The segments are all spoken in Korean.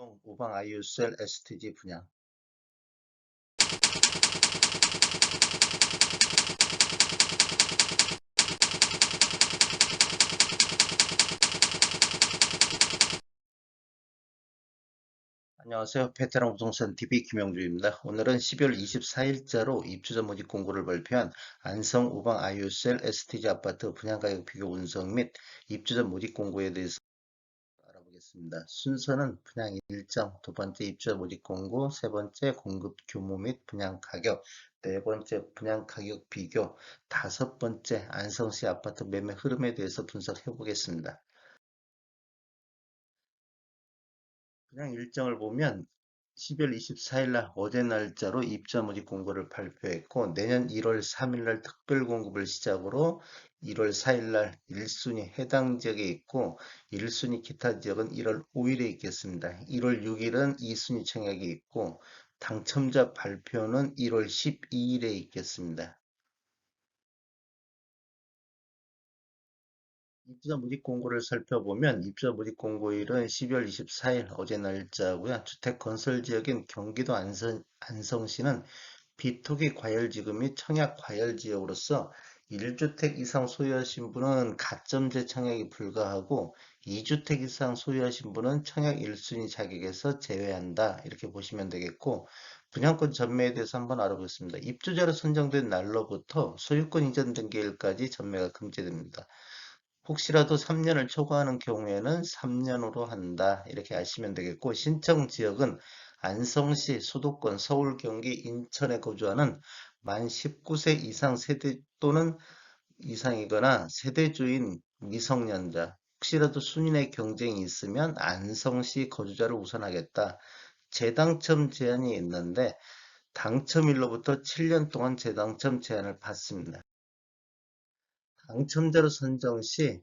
우방 IU셀 STG 분양. 안녕하세요. 베테랑 부동산 TV 김영주입니다. 오늘은 12월 24일자로 입주자 모집 공고를 발표한 안성 우방 IU셀 STG 아파트 분양가격 비교 운성 및 입주자 모집 공고에 대해서 알아보겠습니다. 순서는 분양 일정, 두 번째 입주자 모집 공고, 세 번째 공급 규모 및 분양 가격, 네 번째 분양 가격 비교, 다섯 번째 안성시 아파트 매매 흐름에 대해서 분석해 보겠습니다. 그냥 일정을 보면 12월 24일 날 어제 날짜로 입주자 모집 공고를 발표했고, 내년 1월 3일 날 특별 공급을 시작으로 1월 4일 날 1순위 해당 지역에 있고 1순위 기타 지역은 1월 5일에 있겠습니다. 1월 6일은 2순위 청약이 있고 당첨자 발표는 1월 12일에 있겠습니다. 입주자 모집 공고를 살펴보면 입주자 모집 공고일은 12월 24일 어제 날짜고요. 주택 건설 지역인 경기도 안성시는 비토기 과열지구 및 청약 과열지역으로서 1주택 이상 소유하신 분은 가점제 청약이 불가하고 2주택 이상 소유하신 분은 청약 1순위 자격에서 제외한다. 이렇게 보시면 되겠고, 분양권 전매에 대해서 한번 알아보겠습니다. 입주자로 선정된 날로부터 소유권 이전 등기일까지 전매가 금지됩니다. 혹시라도 3년을 초과하는 경우에는 3년으로 한다. 이렇게 아시면 되겠고, 신청 지역은 안성시, 수도권, 서울, 경기, 인천에 거주하는 만 19세 이상 세대 또는 이상이거나 세대주인 미성년자, 혹시라도 순인의 경쟁이 있으면 안성시 거주자를 우선하겠다. 재당첨 제한이 있는데 당첨일로부터 7년 동안 재당첨 제한을 받습니다. 당첨자로 선정 시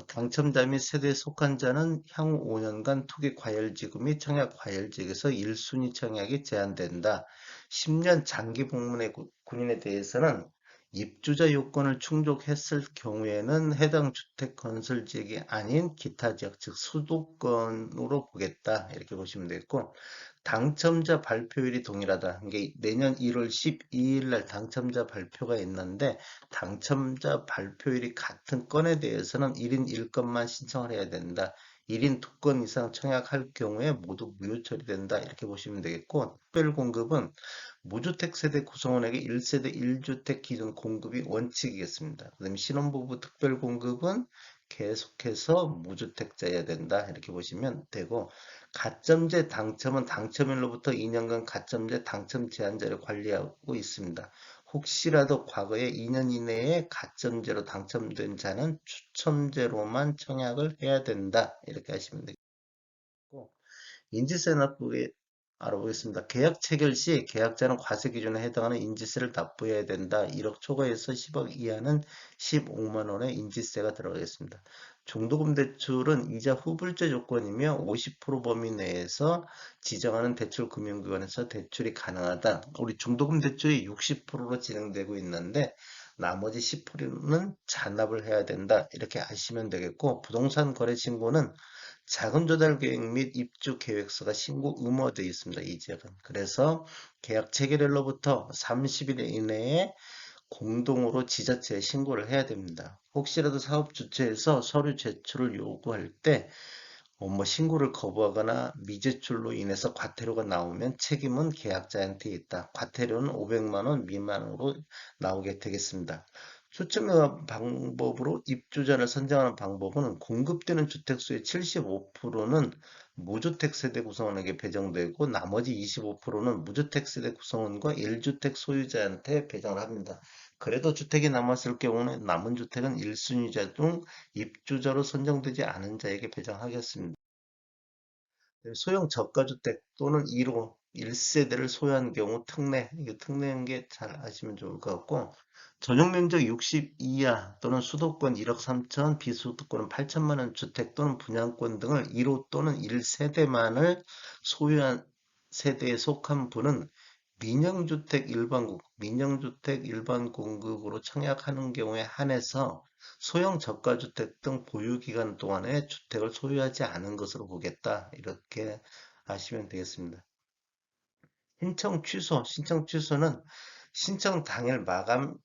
당첨자 및 세대에 속한 자는 향후 5년간 투기 과열지구 및 청약 과열지구에서 1순위 청약이 제한된다. 10년 장기 복문의 군인에 대해서는 입주자 요건을 충족했을 경우에는 해당 주택 건설 지역이 아닌 기타 지역, 즉 수도권으로 보겠다. 이렇게 보시면 되겠고, 당첨자 발표일이 동일하다. 이게 내년 1월 12일 날 당첨자 발표가 있는데 당첨자 발표일이 같은 건에 대해서는 1인 1건만 신청을 해야 된다. 1인 2건 이상 청약할 경우에 모두 무효 처리된다. 이렇게 보시면 되겠고, 특별공급은 무주택 세대 구성원에게 1세대 1주택 기준 공급이 원칙이겠습니다. 그 다음에 신혼부부 특별공급은 계속해서 무주택자여야 된다. 이렇게 보시면 되고, 가점제 당첨은 당첨일로부터 2년간 가점제 당첨 제한자를 관리하고 있습니다. 혹시라도 과거에 2년 이내에 가점제로 당첨된 자는 추첨제로만 청약을 해야 된다. 이렇게 하시면 되겠고, 인지세 납부에 알아보겠습니다. 계약 체결 시 계약자는 과세 기준에 해당하는 인지세를 납부해야 된다. 1억 초과해서 10억 이하는 15만 원의 인지세가 들어가겠습니다. 중도금 대출은 이자 후불제 조건이며 50% 범위 내에서 지정하는 대출 금융기관에서 대출이 가능하다. 우리 중도금 대출이 60%로 진행되고 있는데 나머지 10%는 잔납을 해야 된다. 이렇게 아시면 되겠고, 부동산 거래 신고는 자금 조달 계획 및 입주 계획서가 신고 의무화되어 있습니다. 이 지역은. 그래서 계약 체결일로부터 30일 이내에 공동으로 지자체에 신고를 해야 됩니다. 혹시라도 사업 주체에서 서류 제출을 요구할 때 신고를 거부하거나 미제출로 인해서 과태료가 나오면 책임은 계약자한테 있다. 과태료는 500만 원 미만으로 나오게 되겠습니다. 추첨 방법으로 입주자를 선정하는 방법은 공급되는 주택수의 75%는 무주택 세대 구성원에게 배정되고 나머지 25%는 무주택 세대 구성원과 1주택 소유자한테 배정을 합니다. 그래도 주택이 남았을 경우는 남은 주택은 1순위자 중 입주자로 선정되지 않은 자에게 배정하겠습니다. 소형 저가주택 또는 1호 1세대를 소유한 경우 특례, 이게 특례인 게 잘 아시면 좋을 것 같고, 전용면적 60 이하 또는 수도권 1억 3천, 비수도권은 8천만 원 주택 또는 분양권 등을 1호 또는 1세대만을 소유한 세대에 속한 분은 민영주택 일반 공급으로 청약하는 경우에 한해서 소형 저가주택 등 보유기간 동안에 주택을 소유하지 않은 것으로 보겠다. 이렇게 아시면 되겠습니다. 신청 취소는 신청 당일 마감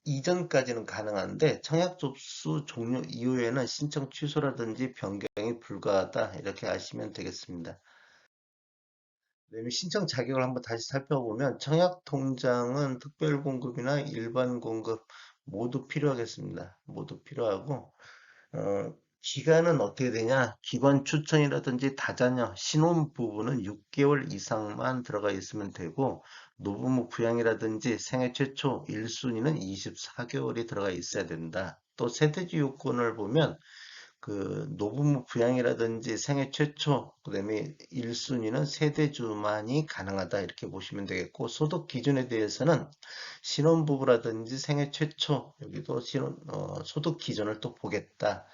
이전까지는 가능한데 청약 접수 종료 이후에는 신청 취소라든지 변경이 불가하다. 이렇게 아시면 되겠습니다. 그다음에 신청 자격을 한번 다시 살펴보면 청약 통장은 특별 공급이나 일반 공급 모두 필요하겠습니다. 모두 필요하고 기간은 어떻게 되냐? 기관 추천이라든지 다자녀, 신혼 부부는 6개월 이상만 들어가 있으면 되고 노부모 부양이라든지 생애 최초 1순위는 24개월이 들어가 있어야 된다. 또 세대주 요건을 보면 그 노부모 부양이라든지 생애 최초, 그다음에 1순위는 세대주만이 가능하다 이렇게 보시면 되겠고 소득 기준에 대해서는 신혼부부라든지 생애 최초 여기도 소득 기준을 또 보겠다.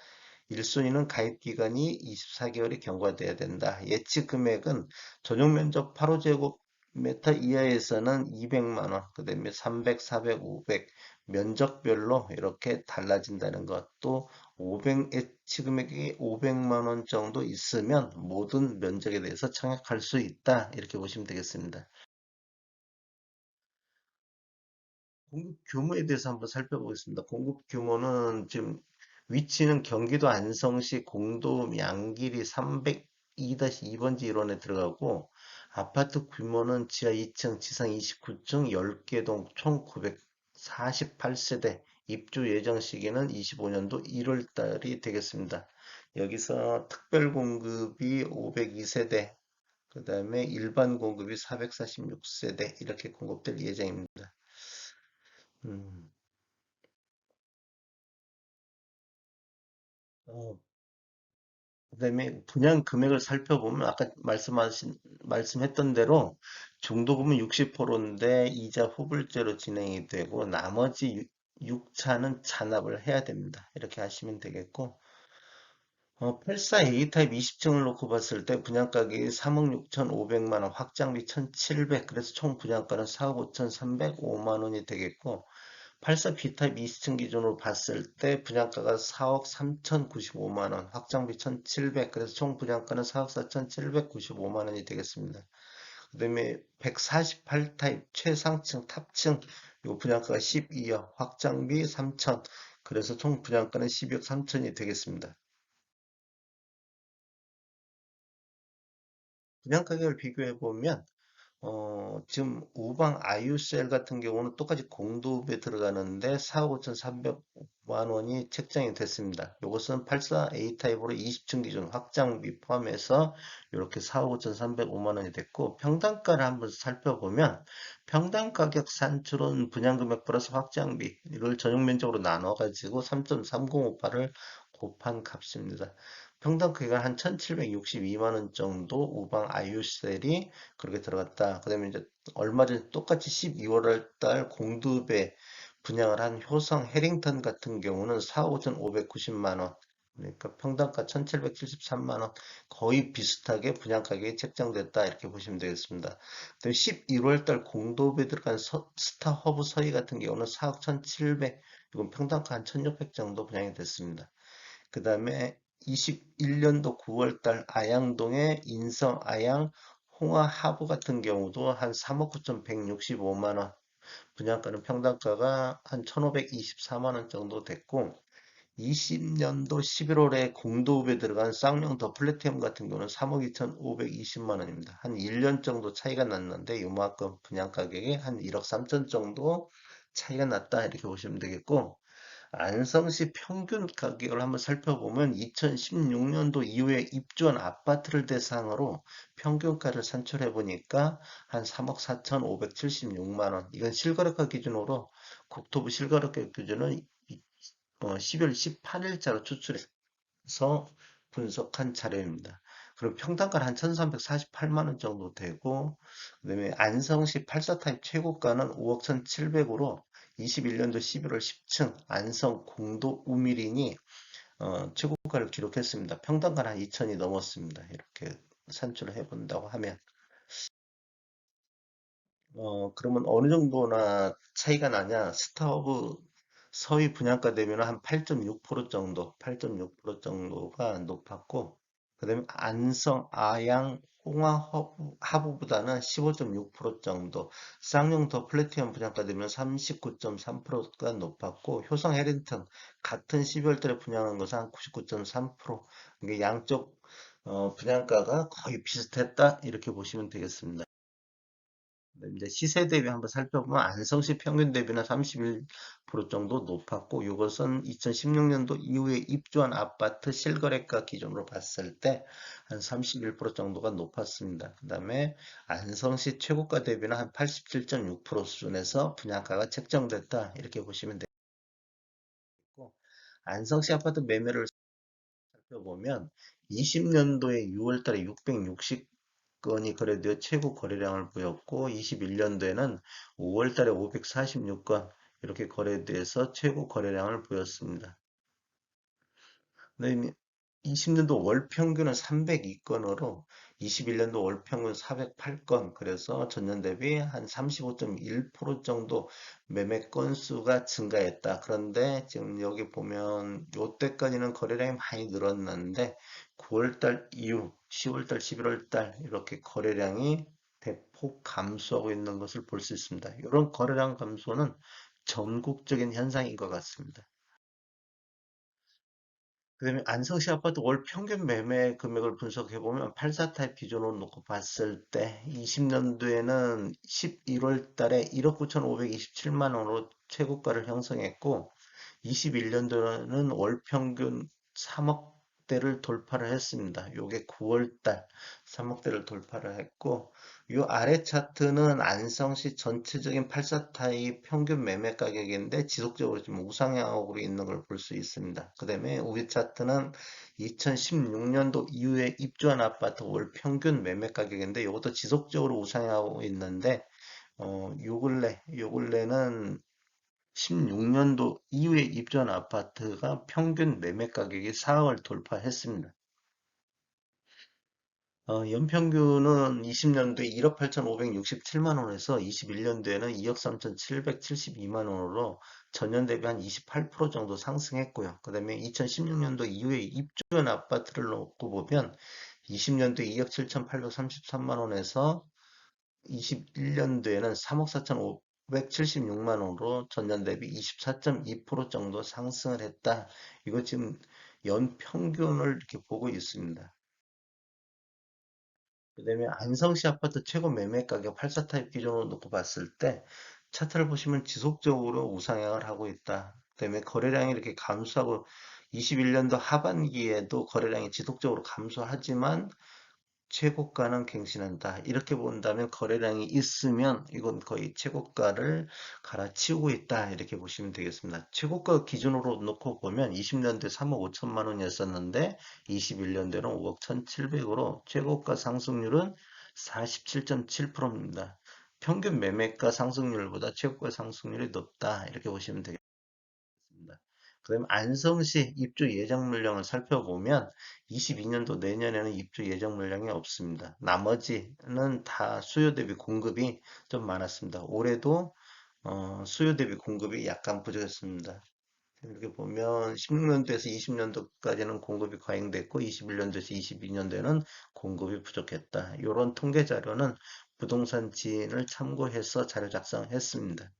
1순위는 가입 기간이 24개월이 경과돼야 된다. 예치 금액은 전용 면적 8호제곱미터 이하에서는 200만 원, 그다음에 300, 400, 500 면적별로 이렇게 달라진다는 것. 또 500, 예치 금액이 500만 원 정도 있으면 모든 면적에 대해서 청약할 수 있다. 이렇게 보시면 되겠습니다. 공급 규모에 대해서 한번 살펴보겠습니다. 공급 규모는 지금 위치는 경기도 안성시 공도 양길이 302-2번지 일원에 들어가고 아파트 규모는 지하 2층, 지상 29층, 10개 동 총 948세대, 입주 예정 시기는 25년도 1월 달이 되겠습니다. 여기서 특별 공급이 502세대, 그 다음에 일반 공급이 446세대 이렇게 공급될 예정입니다. 음. 어, 그다음에 분양 금액을 살펴보면 아까 말씀했던 대로 중도금은 60%인데 이자 후불제로 진행이 되고 나머지 6차는 잔압을 해야 됩니다. 이렇게 하시면 되겠고 84 A타입 20층을 놓고 봤을 때 분양가격이 3억 6,500만 원, 확장비 1,700, 그래서 총 분양가는 4억 5,305만 원이 되겠고 84 B타입 20층 기준으로 봤을 때 분양가가 4억 3,095만 원, 확장비 1,700, 그래서 총 분양가는 4억 4,795만 원이 되겠습니다. 그다음에 148 타입 최상층 탑층 요 분양가가 12억, 확장비 3천, 그래서 총 분양가는 12억 3천이 되겠습니다. 분양 가격을 비교해 보면 지금 우방 아유셀 같은 경우는 똑같이 공도읍에 들어가는데 4억 5,300만 원이 책정이 됐습니다. 이것은 84 A타입으로 20층 기준 확장비 포함해서 이렇게 4억 5,305만 원이 됐고 평당가를 한번 살펴보면 평당 가격 산출은 분양금액 플러스 확장비 이걸 전용 면적으로 나눠 가지고 3.3058을 곱한 값입니다. 평당 크기가 한 1,762만 원 정도 우방 아유셀이 그렇게 들어갔다. 그다음에 이제 얼마 전에 똑같이 12월 달 공급에 분양을 한 효성 해링턴 같은 경우는 4억 5,590만 원. 그러니까 평당가 1,773만 원 거의 비슷하게 분양 가격이 책정됐다 이렇게 보시면 되겠습니다. 그다음에 11월 달 공급에 들어간 스타 허브 서희 같은 경우는 4억 1,700 이건 평당가 한 1,600 정도 분양이 됐습니다. 그 다음에 21년도 9월달 아양동의 인성 아양 홍화 하부 같은 경우도 한 3억 9,165만 원, 분양가는 평당가가 한 1,524만 원 정도 됐고 20년도 11월에 공도읍에 들어간 쌍용 더 플래티엄 같은 경우는 3억 2,520만 원입니다. 한 1년 정도 차이가 났는데 요만큼 분양 가격이 한 1억 3천 정도 차이가 났다 이렇게 보시면 되겠고 안성시 평균 가격을 한번 살펴보면 2016년도 이후에 입주한 아파트를 대상으로 평균가를 산출해 보니까 한 3억 4,576만 원. 이건 실거래가 기준으로 국토부 실거래가 기준은 12월 18일자로 추출해서 분석한 자료입니다. 그럼 평당가는 한 1,348만 원 정도 되고, 그다음에 안성시 84 타입 최고가는 5억 1,700으로 21년도 11월 10층 안성 공도 우미린이 최고가를 기록했습니다. 평당가는 한 2천이 넘었습니다. 이렇게 산출을 해본다고 하면 그러면 어느 정도나 차이가 나냐? 스타허브 서위 분양가 대비는 한 8.6% 정도, 8.6% 정도가 높았고, 그다음에 안성, 아양, 홍화 하부보다는 15.6% 정도, 쌍용 더 플래티넘 분양가 대비는 39.3%가 높았고, 효성 해링턴 같은 12월 달에 분양한 것은 한 99.3%, 이게 양쪽 분양가가 거의 비슷했다 이렇게 보시면 되겠습니다. 이제 시세 대비 한번 살펴보면 안성시 평균 대비는 31% 정도 높았고 이것은 2016년도 이후에 입주한 아파트 실거래가 기준으로 봤을 때 한 31% 정도가 높았습니다. 그 다음에 안성시 최고가 대비는 한 87.6% 수준에서 분양가가 책정됐다 이렇게 보시면 되겠고 안성시 아파트 매매를 살펴보면 20년도에 6월 달에 660건이 거래되어 최고 거래량을 보였고 21년도에는 5월 달에 546건 이렇게 거래돼서 최고 거래량을 보였습니다. 네, 20년도 월 평균은 302건으로 21년도 월 평균 408건, 그래서 전년 대비 한 35.1% 정도 매매 건수가 증가했다. 그런데 지금 여기 보면 요때까지는 거래량이 많이 늘었는데 9월달 이후 10월달, 11월달 이렇게 거래량이 대폭 감소하고 있는 것을 볼 수 있습니다. 이런 거래량 감소는 전국적인 현상인 것 같습니다. 그다음에 안성시 아파트 월 평균 매매 금액을 분석해 보면 84 타입 기준으로 놓고 봤을 때 20년도에는 11월 달에 1억 9,527만 원으로 최고가를 형성했고 21년도에는 월 평균 3억대를 돌파를 했습니다. 요게 9월달 3억대를 돌파를 했고, 요 아래 차트는 안성시 전체적인 84 타입 평균 매매 가격인데 지속적으로 좀 우상향하고 있는 걸 볼 수 있습니다. 그 다음에 우리 차트는 2016년도 이후에 입주한 아파트 월 평균 매매 가격인데 이것도 지속적으로 우상향하고 있는데 요 근래는 16년도 이후에 입주한 아파트가 평균 매매 가격이 4억을 돌파했습니다. 연평균은 20년도에 1억 8,567만 원에서 21년도에는 2억 3,772만 원으로 전년 대비 한 28% 정도 상승했고요. 그 다음에 2016년도 이후에 입주한 아파트를 놓고 보면 20년도에 2억 7,833만 원에서 21년도에는 3억 4,576만 원으로 전년 대비 24.2% 정도 상승을 했다. 이거 지금 연평균을 이렇게 보고 있습니다. 그다음에 안성시 아파트 최고 매매 가격 84 타입 기준으로 놓고 봤을 때 차트를 보시면 지속적으로 우상향을 하고 있다. 그다음에 거래량이 이렇게 감소하고 21년도 하반기에도 거래량이 지속적으로 감소하지만 최고가는 갱신한다. 이렇게 본다면 거래량이 있으면 이건 거의 최고가를 갈아치우고 있다. 이렇게 보시면 되겠습니다. 최고가 기준으로 놓고 보면 20년도에 3억 5천만 원이었었는데 21년도에는 5억 1,700으로 최고가 상승률은 47.7%입니다. 평균 매매가 상승률보다 최고가 상승률이 높다. 이렇게 보시면 되겠습니다. 있습니다. 그다음에 안성시 입주 예정 물량을 살펴보면 22년도 내년에는 입주 예정 물량이 없습니다. 나머지는 다 수요 대비 공급이 좀 많았습니다. 올해도 수요 대비 공급이 약간 부족했습니다. 이렇게 보면 16년도에서 20년도까지는 공급이 과잉됐고 21년도에서 22년도에는 공급이 부족했다. 이런 통계 자료는 부동산 지인을 참고해서 자료 작성했습니다.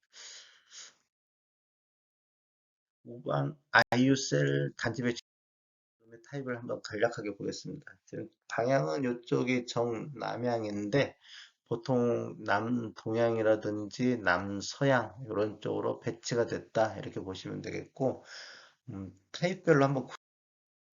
우방 아이유셀 단지 배치 타입을 한번 간략하게 보겠습니다. 지금 방향은 이쪽이 정남향인데 보통 남동향이라든지 남서향 이런 쪽으로 배치가 됐다 이렇게 보시면 되겠고 타입별로 한번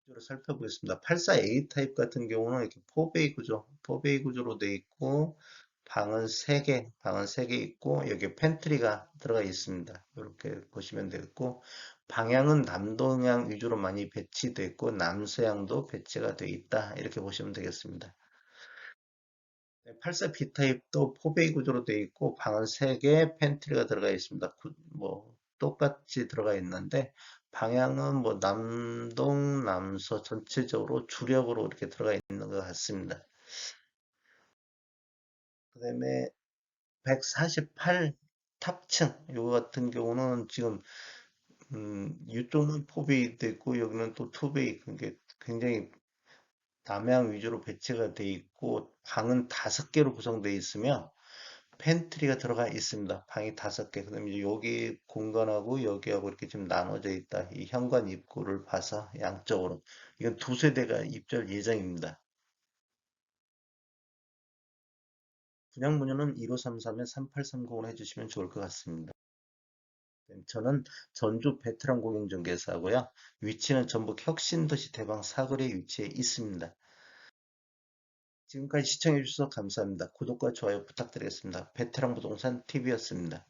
구조를 살펴보겠습니다. 84A 타입 같은 경우는 이렇게 4베이 구조, 4베이 구조로 되어 있고 방은 3개 있고 여기 팬트리가 들어가 있습니다. 이렇게 보시면 되겠고 방향은 남동향 위주로 많이 배치되어 있고 남서향도 배치가 되어 있다. 이렇게 보시면 되겠습니다. 84B 타입도 4베이 구조로 되어 있고 방은 3개 팬트리가 들어가 있습니다. 뭐 똑같이 들어가 있는데 방향은 뭐 남동, 남서 전체적으로 주력으로 이렇게 들어가 있는 것 같습니다. 그다음에 148 탑층 이거 같은 경우는 지금 이쪽은 포베이 돼 있고 여기는 또 투베이 그게 굉장히 남향 위주로 배치가 돼 있고 방은 5개로 구성되어 있으며 팬트리가 들어가 있습니다. 방이 5개. 그다음에 이제 여기 공간하고 여기하고 이렇게 좀 나눠져 있다. 이 현관 입구를 봐서 양쪽으로. 이건 두 세대가 입주할 예정입니다. 분양 문의는 1533에 3830으로 해주시면 좋을 것 같습니다. 저는 전주 베테랑 공인중개사고요. 위치는 전북 혁신도시 대방 사거리에 위치해 있습니다. 지금까지 시청해 주셔서 감사합니다. 구독과 좋아요 부탁드리겠습니다. 베테랑 부동산 TV였습니다.